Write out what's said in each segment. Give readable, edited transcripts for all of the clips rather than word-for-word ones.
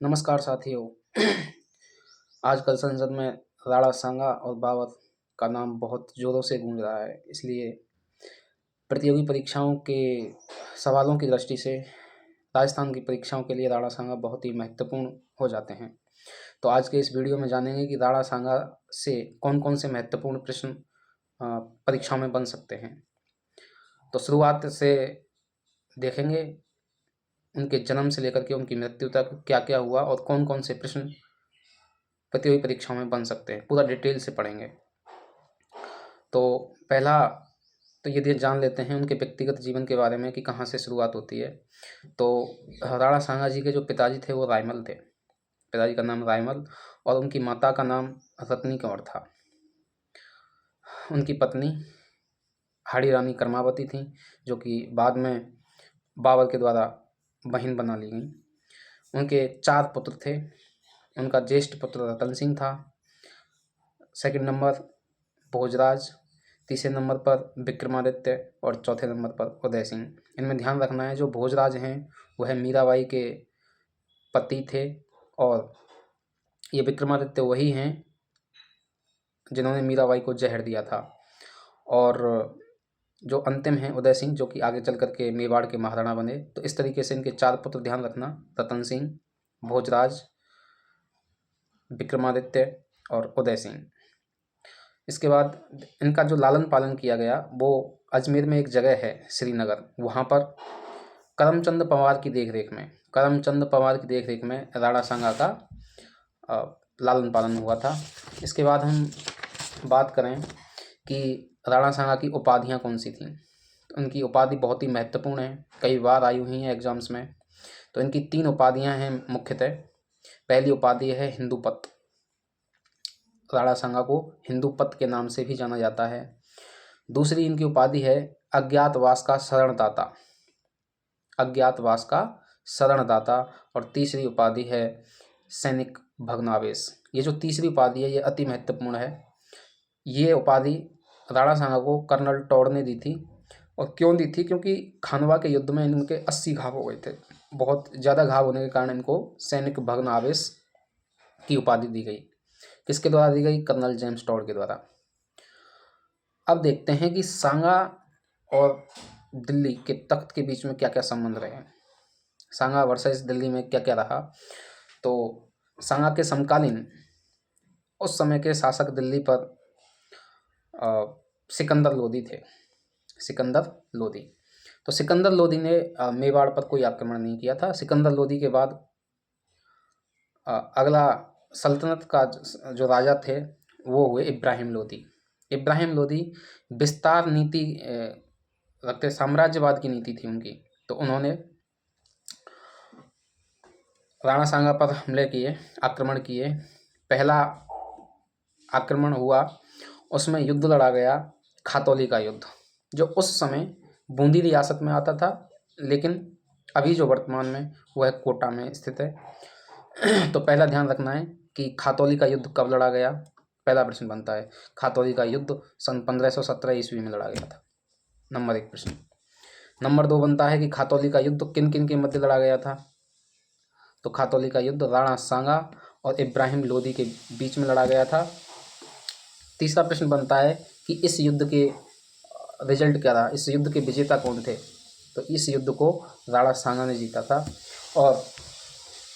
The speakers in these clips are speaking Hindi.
नमस्कार साथियों। आजकल संसद में राणा सांगा और बाबर का नाम बहुत ज़ोरों से गूंज रहा है। इसलिए प्रतियोगी परीक्षाओं के सवालों की दृष्टि से राजस्थान की परीक्षाओं के लिए राणा सांगा बहुत ही महत्वपूर्ण हो जाते हैं। तो आज के इस वीडियो में जानेंगे कि राणा सांगा से कौन कौन से महत्वपूर्ण प्रश्न परीक्षाओं में बन सकते हैं। तो शुरुआत से देखेंगे उनके जन्म से लेकर के उनकी मृत्यु तक क्या क्या हुआ और कौन कौन से प्रश्न प्रतियोगी परीक्षाओं में बन सकते हैं। पूरा डिटेल से पढ़ेंगे। तो पहला तो ये जान लेते हैं उनके व्यक्तिगत जीवन के बारे में कि कहाँ से शुरुआत होती है। तो राणा सांगा जी के जो पिताजी थे वो रायमल थे। पिताजी का नाम रायमल और उनकी माता का नाम रत्नी कंवर था। उनकी पत्नी हाड़ी रानी कर्मावती थी, जो कि बाद में बाबर के द्वारा बहन बना ली गई। उनके 4 पुत्र थे। उनका ज्येष्ठ पुत्र रतन सिंह था, सेकंड नंबर भोजराज, तीसरे नंबर पर विक्रमादित्य और चौथे नंबर पर उदय सिंह। इनमें ध्यान रखना है जो भोजराज हैं वह मीराबाई के पति थे और ये विक्रमादित्य वही हैं जिन्होंने मीराबाई को जहर दिया था। और जो अंतिम हैं उदय सिंह, जो कि आगे चल करके मेवाड़ के महाराणा बने। तो इस तरीके से इनके 4 पुत्र ध्यान रखना, रतन सिंह, भोजराज, विक्रमादित्य और उदय सिंह। इसके बाद इनका जो लालन पालन किया गया वो अजमेर में एक जगह है श्रीनगर, वहाँ पर करमचंद पवार की देख रेख में राणा सांगा का लालन पालन हुआ था। इसके बाद हम बात करें कि राणा सांगा की उपाधियाँ कौन सी थीं। उनकी उपाधि बहुत ही महत्वपूर्ण है, कई बार आई हुई हैं एग्जाम्स में। तो इनकी 3 उपाधियाँ हैं मुख्यतः। पहली उपाधि है हिंदूपत। राणा सांगा को हिंदूपत के नाम से भी जाना जाता है। दूसरी इनकी उपाधि है अज्ञातवास का शरणदाता। और तीसरी उपाधि है सैनिक भग्नावेश। ये जो तीसरी उपाधि है ये अति महत्वपूर्ण है। ये उपाधि राणा सांगा को कर्नल टॉड ने दी थी। और क्यों दी थी? क्योंकि खानवा के युद्ध में इनके 80 घाव हो गए थे। बहुत ज़्यादा घाव होने के कारण इनको सैनिक भग्नावेश की उपाधि दी गई। किसके द्वारा दी गई? कर्नल जेम्स टॉड के द्वारा। अब देखते हैं कि सांगा और दिल्ली के तख्त के बीच में क्या क्या संबंध रहे। सांगा वर्सेस दिल्ली में क्या क्या रहा। तो सांगा के समकालीन उस समय के शासक दिल्ली पर सिकंदर लोदी थे। तो सिकंदर लोदी ने मेवाड़ पर कोई आक्रमण नहीं किया था। सिकंदर लोदी के बाद अगला सल्तनत का जो राजा थे वो हुए इब्राहिम लोदी। विस्तार नीति रखते, साम्राज्यवाद की नीति थी उनकी। तो उन्होंने राणा सांगा पर हमले किए, आक्रमण किए। पहला आक्रमण हुआ, उसमें युद्ध लड़ा गया खातौली का युद्ध, जो उस समय बूंदी रियासत में आता था, लेकिन अभी जो वर्तमान में वह कोटा में स्थित है। तो पहला ध्यान रखना है कि खातौली का युद्ध कब लड़ा गया। पहला प्रश्न बनता है, खातौली का युद्ध सन 1517 ईस्वी में लड़ा गया था। नंबर 1 प्रश्न। नंबर 2 बनता है कि खातौली का युद्ध किन किन के मध्य लड़ा गया था। तो खातौली का युद्ध राणा सांगा और इब्राहिम लोदी के बीच में लड़ा गया था। तीसरा प्रश्न बनता है कि इस युद्ध के रिजल्ट क्या रहा, इस युद्ध के विजेता कौन थे। तो इस युद्ध को राणा सांगा ने जीता था। और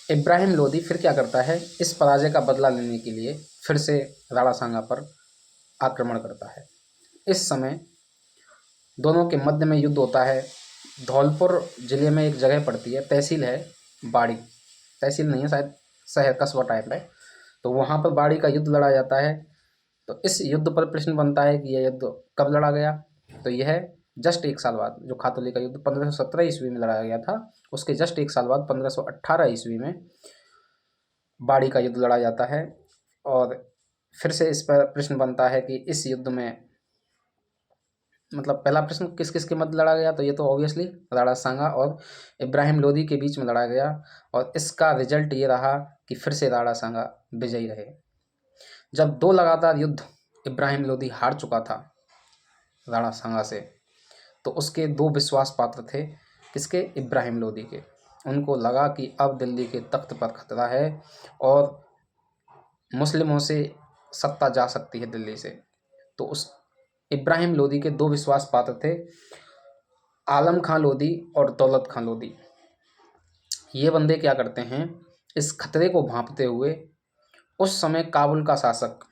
इब्राहिम लोदी फिर क्या करता है, इस पराजय का बदला लेने के लिए फिर से राणा सांगा पर आक्रमण करता है। इस समय दोनों के मध्य में युद्ध होता है। धौलपुर जिले में एक जगह पड़ती है, तहसील है बाड़ी, तहसील नहीं है शायद, शहर कस्बा टाइप है। तो वहाँ पर बाड़ी का युद्ध लड़ा जाता है। तो इस युद्ध पर प्रश्न बनता है कि यह युद्ध कब लड़ा गया। तो यह जस्ट 1 साल बाद, जो खातौली का युद्ध 1517 ईस्वी में लड़ाया गया था, उसके जस्ट 1 साल बाद 1518 ईस्वी में बाड़ी का युद्ध लड़ा जाता है। और फिर से इस पर प्रश्न बनता है कि इस युद्ध में, मतलब पहला प्रश्न किस किस के मध्य लड़ा गया, तो ये तो ऑब्वियसली राणा सांगा और इब्राहिम लोदी के बीच में लड़ा गया। और इसका रिजल्ट ये रहा कि फिर से राणा सांगा विजयी रहे। जब 2 लगातार युद्ध इब्राहिम लोदी हार चुका था राणा सांगा से, तो उसके 2 विश्वास पात्र थे। किसके? इब्राहिम लोदी के। उनको लगा कि अब दिल्ली के तख्त पर खतरा है और मुस्लिमों से सत्ता जा सकती है दिल्ली से। तो उस इब्राहिम लोदी के दो विश्वास पात्र थे, आलम खां लोदी और दौलत खां लोदी। ये बंदे क्या करते हैं, इस खतरे को भांपते हुए उस समय काबुल का शासक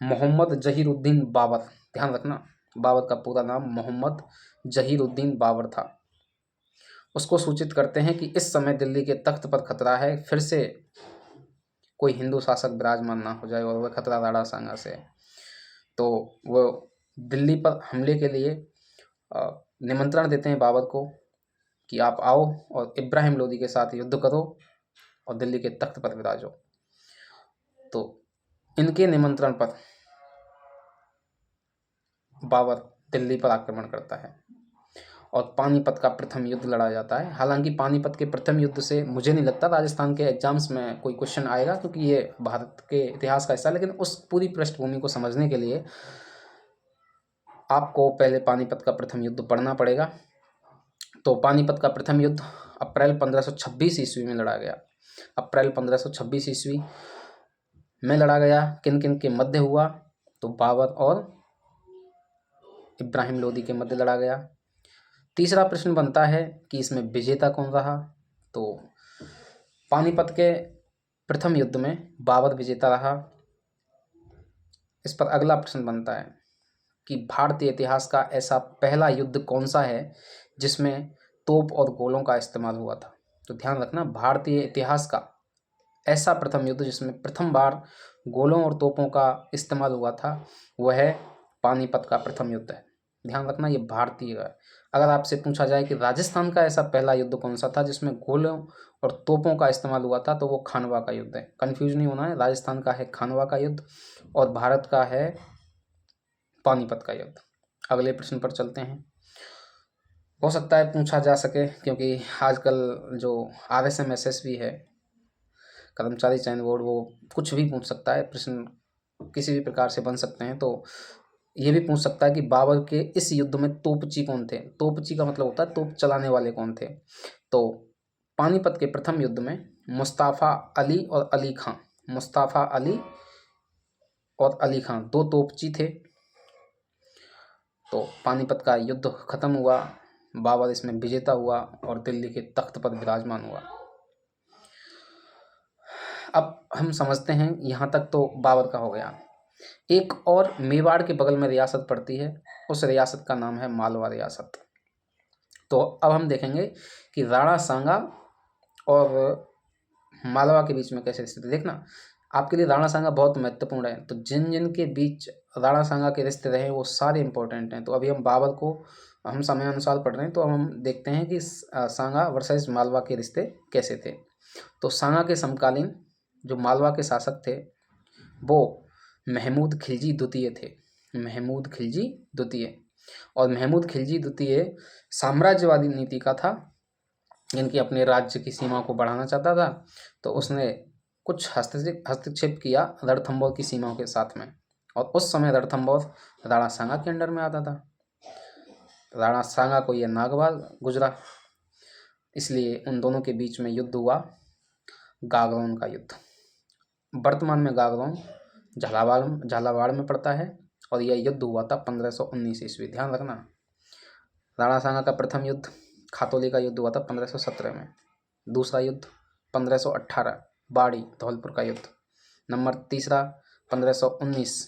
मोहम्मद जहीरुद्दीन बाबर, ध्यान रखना बाबर का पूरा नाम मोहम्मद जहीरुद्दीन बाबर था, उसको सूचित करते हैं कि इस समय दिल्ली के तख्त पर खतरा है, फिर से कोई हिंदू शासक विराजमान ना हो जाए और वह खतरा राणा सांगा से है। तो वो दिल्ली पर हमले के लिए निमंत्रण देते हैं बाबर को कि आप आओ और इब्राहिम लोदी के साथ युद्ध करो और दिल्ली के तख्त पर विराजो। तो इनके निमंत्रण पर बाबर दिल्ली पर आक्रमण करता है और पानीपत का प्रथम युद्ध लड़ा जाता है। हालांकि पानीपत के प्रथम युद्ध से मुझे नहीं लगता राजस्थान के एग्जाम्स में कोई क्वेश्चन आएगा, क्योंकि ये भारत के इतिहास का हिस्सा है, लेकिन उस पूरी पृष्ठभूमि को समझने के लिए आपको पहले पानीपत का प्रथम युद्ध पढ़ना पड़ेगा। तो पानीपत का प्रथम युद्ध अप्रैल 1526 ईस्वी में लड़ा गया। अप्रैल 1526 ईस्वी में लड़ा गया। किन किन के मध्य हुआ, तो बाबर और इब्राहिम लोदी के मध्य लड़ा गया। तीसरा प्रश्न बनता है कि इसमें विजेता कौन रहा। तो पानीपत के प्रथम युद्ध में बाबर विजेता रहा। इस पर अगला प्रश्न बनता है कि भारतीय इतिहास का ऐसा पहला युद्ध कौन सा है जिसमें तोप और गोलों का इस्तेमाल हुआ था। तो ध्यान रखना, भारतीय इतिहास का ऐसा प्रथम युद्ध जिसमें प्रथम बार गोलों और तोपों का इस्तेमाल हुआ था वह है पानीपत का प्रथम युद्ध है। ध्यान रखना, ये भारतीय है। अगर आपसे पूछा जाए कि राजस्थान का ऐसा पहला युद्ध कौन सा था जिसमें गोलों और तोपों का इस्तेमाल हुआ था, तो वो खानवा का युद्ध है। कंफ्यूज नहीं होना है, राजस्थान का है खानवा का युद्ध और भारत का है पानीपत का युद्ध। अगले प्रश्न पर चलते हैं। हो सकता है पूछा जा सके, क्योंकि आजकल जो RSM SSB है, कर्मचारी चयन बोर्ड, वो कुछ भी पूछ सकता है, प्रश्न किसी भी प्रकार से बन सकते हैं। तो ये भी पूछ सकता है कि बाबर के इस युद्ध में तोपची कौन थे। तोपची का मतलब होता है तोप चलाने वाले कौन थे। तो पानीपत के प्रथम युद्ध में मुस्ताफ़ा अली और अली खां, मुस्ताफ़ा अली और अली खां दो तोपची थे। तो पानीपत का युद्ध खत्म हुआ, बाबर इसमें विजेता हुआ और दिल्ली के तख्त पर विराजमान हुआ। अब हम समझते हैं, यहाँ तक तो बाबर का हो गया। एक और मेवाड़ के बगल में रियासत पड़ती है, उस रियासत का नाम है मालवा रियासत। तो अब हम देखेंगे कि राणा सांगा और मालवा के बीच में कैसे रिश्ते। देखना, आपके लिए राणा सांगा बहुत महत्वपूर्ण है। तो जिन जिन के बीच राणा सांगा के रिश्ते रहे वो सारे इंपॉर्टेंट हैं। तो अभी हम बाबर को हम समय अनुसार पढ़ रहे हैं, तो हम देखते हैं कि सांगा वर्सेस मालवा के रिश्ते कैसे थे। तो सांगा के समकालीन जो मालवा के शासक थे वो महमूद खिलजी द्वितीय थे। महमूद खिलजी द्वितीय, और महमूद खिलजी द्वितीय साम्राज्यवादी नीति का था, इनकी अपने राज्य की सीमा को बढ़ाना चाहता था। तो उसने कुछ हस्तक्षेप किया रणथंभौर की सीमाओं के साथ में, और उस समय रणथंभौर राणा सांगा के अंडर में आता था। राणा सांगा को यह नागवार गुजरा, इसलिए उन दोनों के बीच में युद्ध हुआ, गागरोन का युद्ध। वर्तमान में गागरोन झालावाड़ में पड़ता है और यह युद्ध हुआ था 1519 ईस्वी। ध्यान रखना, राणा सांगा का प्रथम युद्ध खातौली का युद्ध हुआ था 1517 में। दूसरा युद्ध 1518 बाड़ी धौलपुर का युद्ध। नंबर तीसरा 1519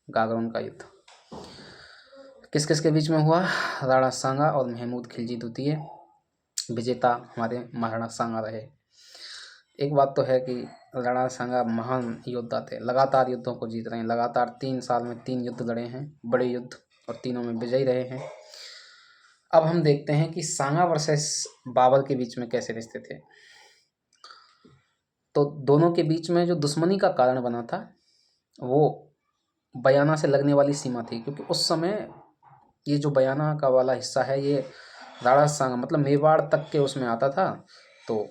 गागरोन का युद्ध। किस किस के बीच में हुआ? राणा सांगा और महमूद खिलजी द्वितीय। विजेता हमारे महाराणा सांगा रहे। एक बात तो है कि राणा सांगा महान योद्धा थे, लगातार युद्धों को जीत रहे हैं, लगातार 3 साल में 3 युद्ध लड़े हैं, बड़े युद्ध, और तीनों में विजयी रहे हैं। अब हम देखते हैं कि सांगा वर्सेस बाबर के बीच में कैसे रिश्ते थे। तो दोनों के बीच में जो दुश्मनी का कारण बना था वो बयाना से लगने वाली सीमा थी, क्योंकि उस समय ये जो बयाना का वाला हिस्सा है ये राणा सांगा मतलब मेवाड़ तक के उसमें आता था। तो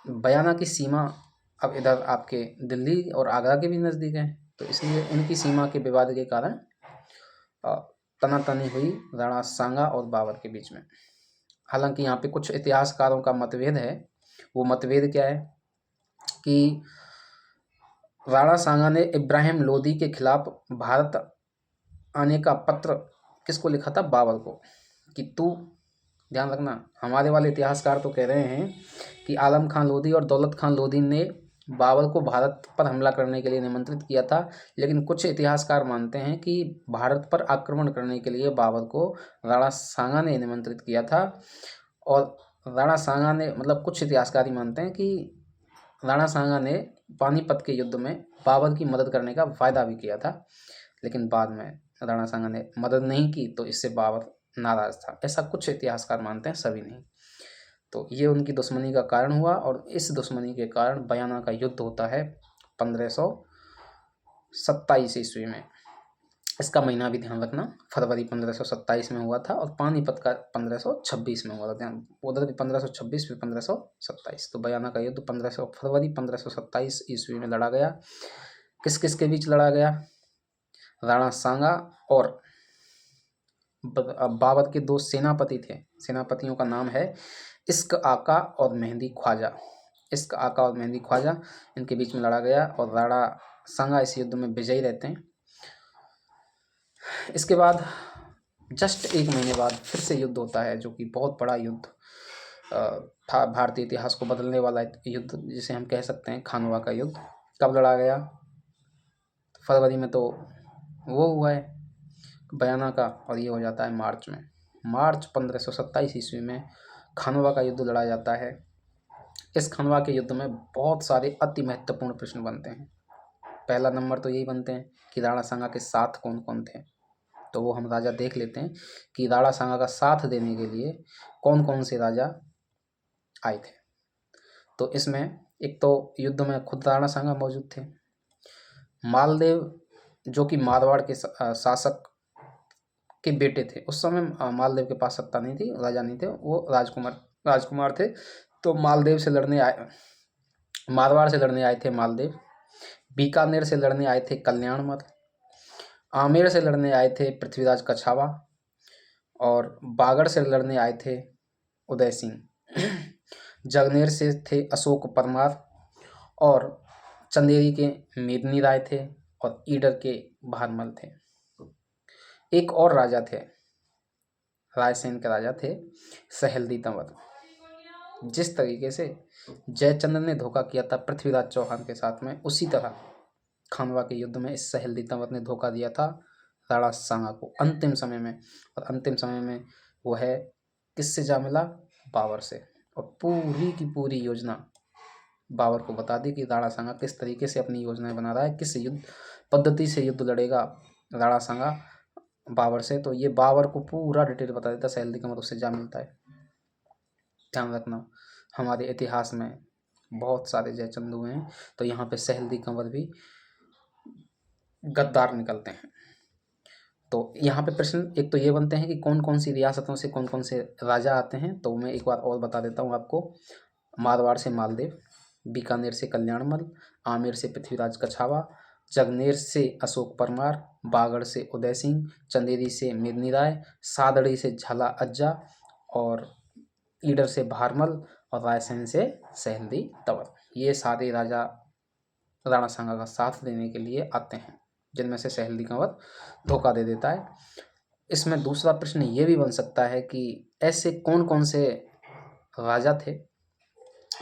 बयाना की सीमा अब इधर आपके दिल्ली और आगरा के भी नज़दीक है, तो इसलिए इनकी सीमा के विवाद के कारण तनातनी हुई राणा सांगा और बाबर के बीच में। हालांकि यहाँ पे कुछ इतिहासकारों का मतभेद है वो मतभेद क्या है कि राणा सांगा ने इब्राहिम लोदी के खिलाफ भारत आने का पत्र किसको लिखा था? बाबर को, कि तू, ध्यान रखना, हमारे वाले इतिहासकार तो कह रहे हैं कि आलम खान लोदी और दौलत खान लोदी ने बाबर को भारत पर हमला करने के लिए निमंत्रित किया था, लेकिन कुछ इतिहासकार मानते हैं कि भारत पर आक्रमण करने के लिए बाबर को राणा सांगा ने निमंत्रित किया था। और राणा सांगा ने, मतलब कुछ इतिहासकारी मानते हैं कि राणा सांगा ने पानीपत के युद्ध में बाबर की मदद करने का वायदा भी किया था, लेकिन बाद में राणा सांगा ने मदद नहीं की तो इससे बाबर नाराज था। ऐसा कुछ इतिहासकार मानते हैं, सभी नहीं। तो ये उनकी दुश्मनी का कारण हुआ और इस दुश्मनी के कारण बयाना का युद्ध होता है 1527 ईस्वी में। इसका महीना भी ध्यान रखना, फरवरी 1527 में हुआ था और पानीपत का 1526 में हुआ था। ध्यान, उधर भी 1526 फिर 1527। तो बयाना का युद्ध फरवरी 1527 ईस्वी में लड़ा गया। किस किस के बीच लड़ा गया? राणा सांगा और बाबर के दो सेनापति थे। सेनापतियों का नाम है इश्क आका और मेहंदी ख्वाजा। इश्क आका और मेहंदी ख्वाजा, इनके बीच में लड़ा गया और राणा सांगा इस युद्ध में विजयी रहते हैं। इसके बाद जस्ट एक महीने बाद फिर से युद्ध होता है, जो कि बहुत बड़ा युद्ध था, भारतीय इतिहास को बदलने वाला युद्ध जिसे हम कह सकते हैं खानवा का युद्ध। कब लड़ा गया? फरवरी में तो वो हुआ है बयाना का, और ये हो जाता है मार्च में। मार्च 1527 ईस्वी में खानवा का युद्ध लड़ा जाता है। इस खानवा के युद्ध में बहुत सारे अति महत्वपूर्ण प्रश्न बनते हैं। पहला नंबर तो यही बनते हैं कि राणा सांगा के साथ कौन कौन थे। तो वो हम राजा देख लेते हैं कि राणा सांगा का साथ देने के लिए कौन कौन से राजा आए थे। तो इसमें एक तो युद्ध में खुद राणा सांगा मौजूद थे। मालदेव, जो कि मारवाड़ के शासक के बेटे थे। उस समय मालदेव के पास सत्ता नहीं थी, राजा नहीं थे, वो राजकुमार थे। तो मालदेव से लड़ने आए, मारवाड़ से लड़ने आए थे मालदेव। बीकानेर से लड़ने आए थे कल्याणमल। आमेर से लड़ने आए थे पृथ्वीराज कछावा और बागड़ से लड़ने आए थे उदय सिंह। जगनेर से थे अशोक परमार और चंदेरी के मेदिनी राय थे और ईडर के भारमल थे। एक और राजा थे, रायसेन के राजा थे सहेल्दी तंवर। जिस तरीके से जयचंद्र ने धोखा किया था पृथ्वीराज चौहान के साथ में, उसी तरह खानवा के युद्ध में इस सहेल्दी तंवर ने धोखा दिया था राणा सांगा को अंतिम समय में। और अंतिम समय में वो है किससे जा मिला? बाबर से। और पूरी की पूरी योजना बाबर को बता दी कि राणा सांगा किस तरीके से अपनी योजनाएं बना रहा है, किस युद्ध पद्धति से युद्ध लड़ेगा राणा सांगा बाबर से। तो ये बाबर को पूरा डिटेल बता देता, सहेल्दी तंवर उससे जा मिलता है। ध्यान रखना, हमारे इतिहास में बहुत सारे जयचंद हुए हैं, तो यहाँ पे सहेल्दी कंवर भी गद्दार निकलते हैं। तो यहाँ पे प्रश्न एक तो ये बनते हैं कि कौन कौन सी रियासतों से कौन कौन से राजा आते हैं। तो मैं एक बार और बता देता हूँ आपको। मारवाड़ से मालदेव, बीकानेर से कल्याणमल, आमेर से पृथ्वीराज कछावा, जगनेर से अशोक परमार, बागड़ से उदय सिंह, चंदेरी से मेदिनी राय, सादड़ी से झाला अज्जा और ईडर से भारमल और रायसेन से सहेल्दी तंवर। ये सारे राजा राणा सांगा का साथ देने के लिए आते हैं, जिनमें से सहेल्दी कंवर धोखा दे देता है। इसमें दूसरा प्रश्न ये भी बन सकता है कि ऐसे कौन कौन से राजा थे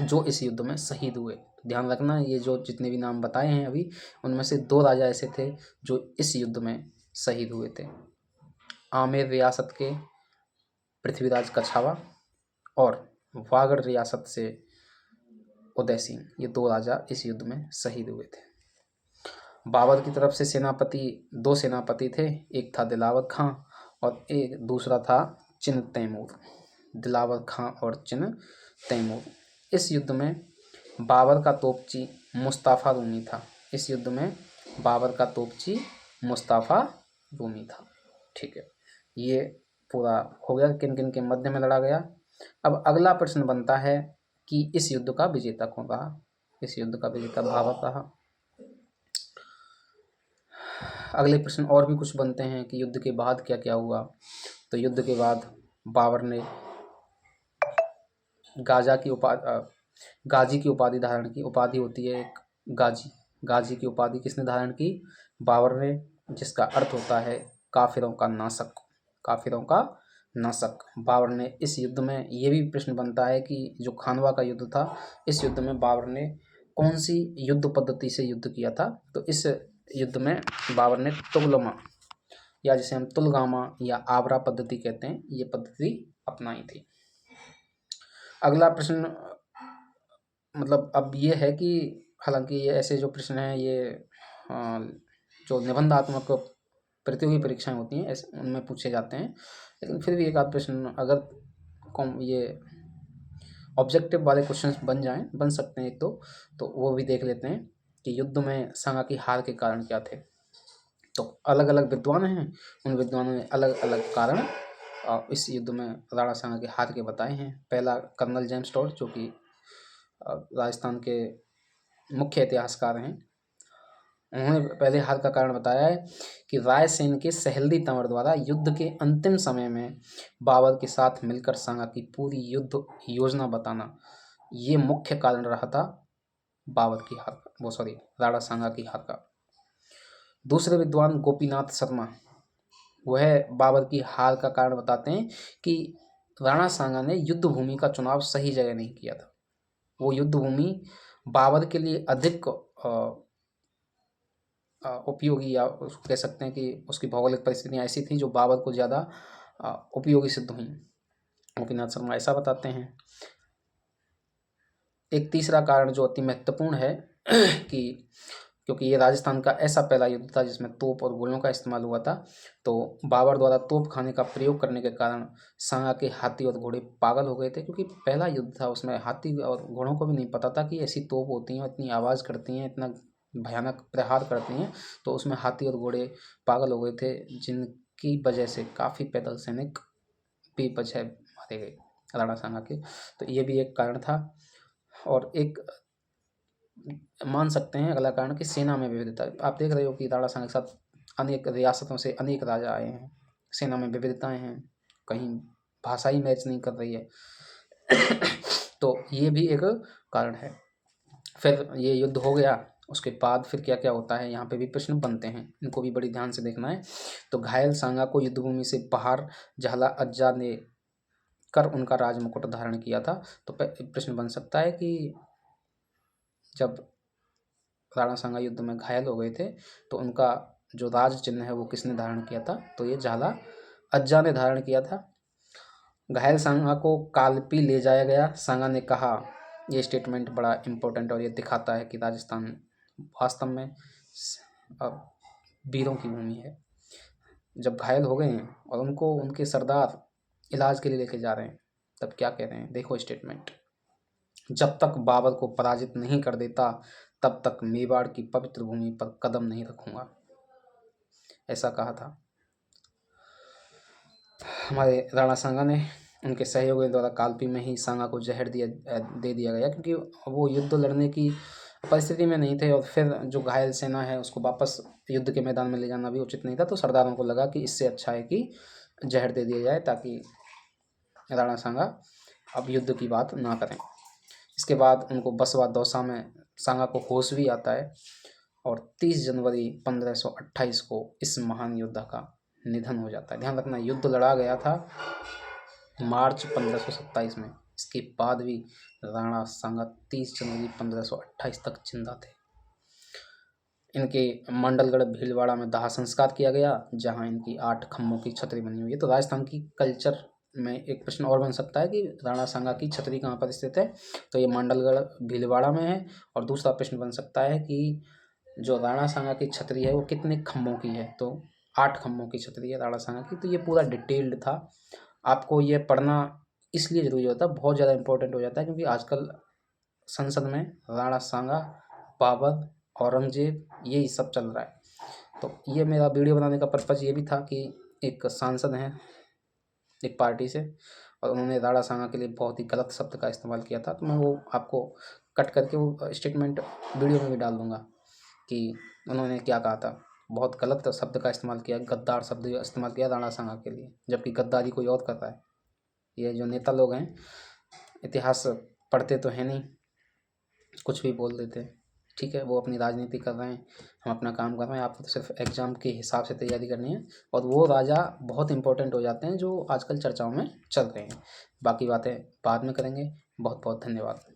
जो इस युद्ध में शहीद हुए। ध्यान रखना, ये जो जितने भी नाम बताए हैं अभी, उनमें से दो राजा ऐसे थे जो इस युद्ध में शहीद हुए थे। आमेर रियासत के पृथ्वीराज कछावा और वागड़ रियासत से उदय सिंह, ये दो राजा इस युद्ध में शहीद हुए थे। बाबर की तरफ से दो सेनापति थे, एक था दिलावर खां और एक दूसरा था चिन तैमूर। दिलावर खां और चिन तैमूर। इस युद्ध में बाबर का तोपची मुस्ताफ़ा रूमी था। इस युद्ध में बाबर का तोपची मुस्ताफ़ा रूमी था। ठीक है, ये पूरा हो गया किन किन के मध्य में लड़ा गया। अब अगला प्रश्न बनता है कि इस युद्ध का विजेता कौन रहा। इस युद्ध का विजेता बाबर रहा। अगले प्रश्न और भी कुछ बनते हैं कि युद्ध के बाद क्या क्या हुआ। तो युद्ध के बाद बाबर ने गाजा की गाजी की उपाधि धारण की। उपाधि होती है एक गाजी। गाजी की उपाधि किसने धारण की? बाबर ने, जिसका अर्थ होता है काफिरों का नाशक। काफिरों का नाशक बाबर ने इस युद्ध में, ये भी प्रश्न बनता है कि जो खानवा का युद्ध था, इस युद्ध में बाबर ने कौन सी युद्ध पद्धति से युद्ध किया था? तो इस युद्ध में बाबर ने तुगलमा, या जिसे हम तुलगामा या आबरा पद्धति कहते हैं, ये पद्धति अपनाई थी। अगला प्रश्न मतलब अब ये है कि हालांकि ये ऐसे जो प्रश्न हैं ये जो निबंधात्मक प्रतियोगी परीक्षाएं होती हैं ऐसे उनमें पूछे जाते हैं, लेकिन फिर भी एक आध प्रश्न अगर ये ऑब्जेक्टिव वाले क्वेश्चंस बन सकते हैं एक दो, तो वो भी देख लेते हैं कि युद्ध में सांगा की हार के कारण क्या थे। तो अलग अलग विद्वान हैं, उन विद्वानों ने अलग अलग कारण इस युद्ध में राणा सांगा के हार के बताए हैं। पहला कर्नल जेम्स टॉड, जो कि राजस्थान के मुख्य इतिहासकार हैं, उन्होंने पहले हार का कारण बताया है कि रायसेन के सहेल्दी तंवर द्वारा युद्ध के अंतिम समय में बाबर के साथ मिलकर सांगा की पूरी युद्ध योजना बताना, ये मुख्य कारण रहा था बाबर की हार का, राणा सांगा की हार का। दूसरे विद्वान गोपीनाथ शर्मा, वह बाबर की हार का कारण बताते हैं कि राणा सांगा ने युद्ध भूमि का चुनाव सही जगह नहीं किया था। वो युद्ध भूमि बाबर के लिए अधिक उपयोगी, या उसको कह सकते हैं कि उसकी भौगोलिक परिस्थितियाँ ऐसी थी जो बाबर को ज़्यादा उपयोगी सिद्ध हुई। गोपीनाथ शर्मा ऐसा बताते हैं। एक तीसरा कारण जो अति महत्वपूर्ण है कि क्योंकि ये राजस्थान का ऐसा पहला युद्ध था जिसमें तोप और गोलों का इस्तेमाल हुआ था, तो बाबर द्वारा तोप खाने का प्रयोग करने के कारण सांगा के हाथी और घोड़े पागल हो गए थे, क्योंकि पहला युद्ध था, उसमें हाथी और घोड़ों को भी नहीं पता था कि ऐसी तोप होती हैं, इतनी आवाज़ करती हैं, इतना भयानक प्रहार करती हैं। तो उसमें हाथी और घोड़े पागल हो गए थे, जिनकी वजह से काफ़ी पैदल सैनिक बेवजह मारे गए राणा सांगा के। तो ये भी एक कारण था। और एक मान सकते हैं अगला कारण कि सेना में विविधता। आप देख रहे हो कि राणा सांगा के साथ अनेक रियासतों से अनेक राजा आए हैं, सेना में विविधताएं हैं, कहीं भाषा ही मैच नहीं कर रही है तो ये भी एक कारण है। फिर ये युद्ध हो गया, उसके बाद फिर क्या क्या होता है, यहाँ पे भी प्रश्न बनते हैं, इनको भी बड़ी ध्यान से देखना है। तो घायल सांगा को युद्धभूमि से बाहर झाला अज्जा ने कर उनका राजमुकुट धारण किया था। तो प्रश्न बन सकता है कि जब राणा सांगा युद्ध में घायल हो गए थे तो उनका जो राज चिन्ह है वो किसने धारण किया था? तो ये झाला अज्जा ने धारण किया था। घायल सांगा को कालपी ले जाया गया। सांगा ने कहा, ये स्टेटमेंट बड़ा इम्पोर्टेंट और ये दिखाता है कि राजस्थान वास्तव में वीरों की भूमि है। जब घायल हो गए हैं और उनको उनके सरदार इलाज के लिए लेके जा रहे हैं, तब क्या कह रहे हैं, देखो स्टेटमेंट, जब तक बाबर को पराजित नहीं कर देता तब तक मेवाड़ की पवित्र भूमि पर कदम नहीं रखूंगा, ऐसा कहा था हमारे राणा सांगा ने। उनके सहयोगियों द्वारा कालपी में ही सांगा को जहर दे दिया गया, क्योंकि वो युद्ध लड़ने की परिस्थिति में नहीं थे और फिर जो घायल सेना है उसको वापस युद्ध के मैदान में ले जाना भी उचित नहीं था। तो सरदारों को लगा कि इससे अच्छा है कि जहर दे दिया जाए, ताकि राणा सांगा अब युद्ध की बात ना करें। इसके बाद उनको बसवा दौसा में सांगा को होश भी आता है और 30 जनवरी 1528 को इस महान योद्धा का निधन हो जाता है। ध्यान रखना, युद्ध लड़ा गया था मार्च 1527 में, इसके बाद भी राणा सांगा 30 जनवरी 1528 तक जिंदा थे। इनके मंडलगढ़ भीलवाड़ा में दाह संस्कार किया गया, जहां इनकी 8 खम्भों की छतरी बनी हुई है। तो राजस्थान की कल्चर में एक प्रश्न और बन सकता है कि राणा सांगा की छतरी कहाँ पर स्थित है? तो ये मंडलगढ़ भीलवाड़ा में है। और दूसरा प्रश्न बन सकता है कि जो राणा सांगा की छतरी है वो कितने खम्भों की है? तो 8 खम्भों की छतरी है राणा सांगा की। तो ये पूरा डिटेल्ड था, आपको ये पढ़ना इसलिए जरूरी होता है, बहुत ज़्यादा इंपॉर्टेंट हो जाता है, क्योंकि आजकल संसद में राणा सांगा, बाबर, औरंगजेब, यही सब चल रहा है। तो ये मेरा वीडियो बनाने का पर्पज़ ये भी था कि एक सांसद हैं एक पार्टी से, और उन्होंने राणा सांगा के लिए बहुत ही गलत शब्द का इस्तेमाल किया था, तो मैं वो आपको कट करके वो स्टेटमेंट वीडियो में भी डाल दूँगा कि उन्होंने क्या कहा था। बहुत गलत शब्द का इस्तेमाल किया, गद्दार शब्द इस्तेमाल किया राणा सांगा के लिए, जबकि गद्दारी कोई और कर रहा है। ये जो नेता लोग हैं इतिहास पढ़ते तो हैं नहीं, कुछ भी बोल देते हैं। ठीक है, वो अपनी राजनीति कर रहे हैं, हम अपना काम कर रहे हैं, आपको तो सिर्फ एग्ज़ाम के हिसाब से तैयारी करनी है। और वो राजा बहुत इंपॉर्टेंट हो जाते हैं जो आजकल चर्चाओं में चल रहे हैं। बाकी बातें बाद में करेंगे। बहुत बहुत धन्यवाद।